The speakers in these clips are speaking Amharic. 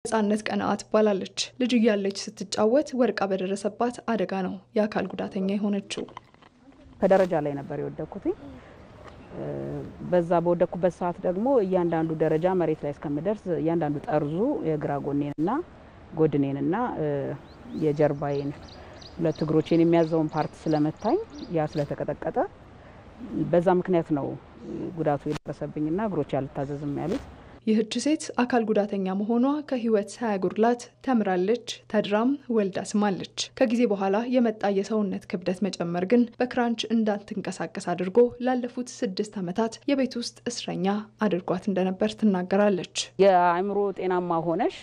ነጻነት ቀናት ባላለች ልጅ እያለች ስትጫወት ወርቃ በደረሰባት አደጋ ነው የአካል ጉዳተኛ የሆነችው። ከደረጃ ላይ ነበር የወደኩት። በዛ በወደኩበት ሰዓት ደግሞ እያንዳንዱ ደረጃ መሬት ላይ እስከምደርስ እያንዳንዱ ጠርዙ የግራ ጎኔንና ጎድኔንና የጀርባዬን ሁለት እግሮቼን የሚያዘውን ፓርት ስለመታኝ ያ ስለተቀጠቀጠ በዛ ምክንያት ነው ጉዳቱ የደረሰብኝና እግሮቼ አልታዘዝም ያሉት። ይህች ሴት አካል ጉዳተኛ መሆኗ ከህይወት ሳያጎድላት ተምራለች፣ ተድራም ወልዳ ስማለች። ከጊዜ በኋላ የመጣ የሰውነት ክብደት መጨመር ግን በክራንች እንዳትንቀሳቀስ አድርጎ ላለፉት 6 ዓመታት የቤት ውስጥ እስረኛ አድርጓት እንደነበር ትናገራለች። የአእምሮ ጤናማ ሆነሽ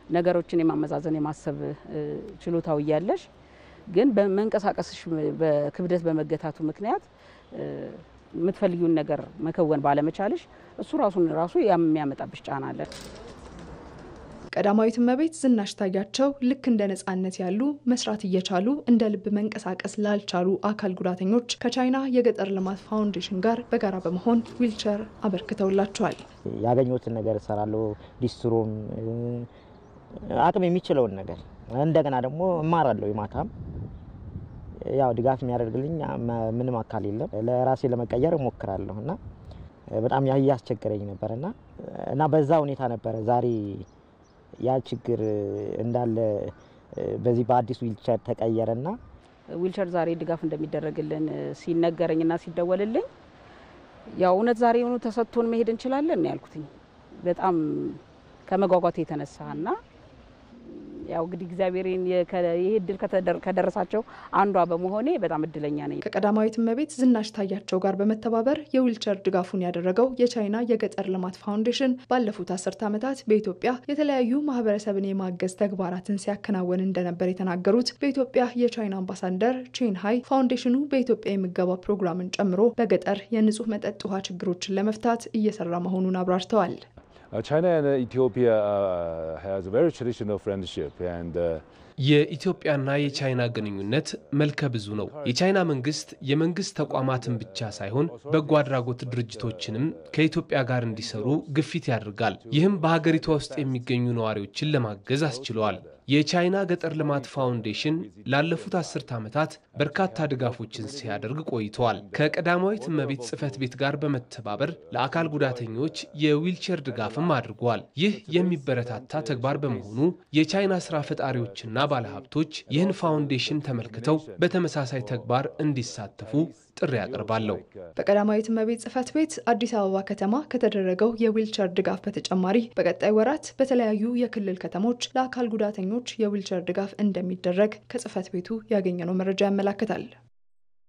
ነገሮችን የማመዛዘን የማሰብ ችሎታው ያለሽ ግን በመንቀሳቀስሽ በክብደት በመገታቱ ምክንያት የምትፈልጊውን ነገር መከወን ባለመቻልሽ እሱ ራሱ የሚያመጣብሽ ጫና አለ። ቀዳማዊት እመቤት ዝናሽ ታያቸው ልክ እንደ ነጻነት ያሉ መስራት እየቻሉ እንደ ልብ መንቀሳቀስ ላልቻሉ አካል ጉዳተኞች ከቻይና የገጠር ልማት ፋውንዴሽን ጋር በጋራ በመሆን ዊልቸር አበርክተውላቸዋል። ያገኘሁትን ነገር እሰራለሁ፣ ዲስትሮም አቅም የሚችለውን ነገር እንደገና ደግሞ እማራለሁ። የማታም ያው ድጋፍ የሚያደርግልኝ ምንም አካል የለም። ለራሴ ለመቀየር እሞክራለሁና በጣም ያስቸገረኝ ነበርና በዛ ሁኔታ ነበር ዛሬ ያ ችግር እንዳለ በዚህ በአዲስ ዊልቸር ተቀየረና ዊልቸር ዛሬ ድጋፍ እንደሚደረግልን ሲነገረኝና ሲደወልልኝ ያው እውነት ዛሬ ሆኖ ተሰጥቶን መሄድ እንችላለን ያልኩትኝ በጣም ከመጓጓት የተነሳና ያው እንግዲህ እግዚአብሔርን ይሄ ድል ከደረሳቸው አንዷ በመሆኔ በጣም እድለኛ ነኝ። ከቀዳማዊት እመቤት ዝናሽ ታያቸው ጋር በመተባበር የዊልቸር ድጋፉን ያደረገው የቻይና የገጠር ልማት ፋውንዴሽን ባለፉት 10 ዓመታት በኢትዮጵያ የተለያዩ ማህበረሰብን የማገዝ ተግባራትን ሲያከናውን እንደነበር የተናገሩት በኢትዮጵያ የቻይና አምባሳደር ቼን ሃይ ፋውንዴሽኑ በኢትዮጵያ የምገባ ፕሮግራምን ጨምሮ በገጠር የንጹህ መጠጥ ውሃ ችግሮችን ለመፍታት እየሰራ መሆኑን አብራርተዋል። China and Ethiopia has a very traditional friendship and የኢትዮጵያና የቻይና ግንኙነት መልከ ብዙ ነው። የቻይና መንግስት የመንግስት ተቋማትን ብቻ ሳይሆን በጎ አድራጎት ድርጅቶችንም ከኢትዮጵያ ጋር እንዲሰሩ ግፊት ያደርጋል። ይህም በሀገሪቷ ውስጥ የሚገኙ ነዋሪዎችን ለማገዝ አስችሏል። የቻይና ገጠር ልማት ፋውንዴሽን ላለፉት 10 ዓመታት በርካታ ድጋፎችን ሲያደርግ ቆይቷል። ከቀዳማዊት እመቤት ጽሕፈት ቤት ጋር በመተባበር ለአካል ጉዳተኞች የዊልቸር ድጋፍም አድርጓል። ይህ የሚበረታታ ተግባር በመሆኑ የቻይና ስራ ፈጣሪዎችና ባለሀብቶች ይህን ፋውንዴሽን ተመልክተው በተመሳሳይ ተግባር እንዲሳተፉ ጥሪ ያቀርባለሁ። በቀዳማዊት እመቤት ጽሕፈት ቤት አዲስ አበባ ከተማ ከተደረገው የዊልቸር ድጋፍ በተጨማሪ በቀጣይ ወራት በተለያዩ የክልል ከተሞች ለአካል ጉዳተኞች የዊልቸር ድጋፍ እንደሚደረግ ከጽሕፈት ቤቱ ያገኘነው መረጃ ያመለክታል።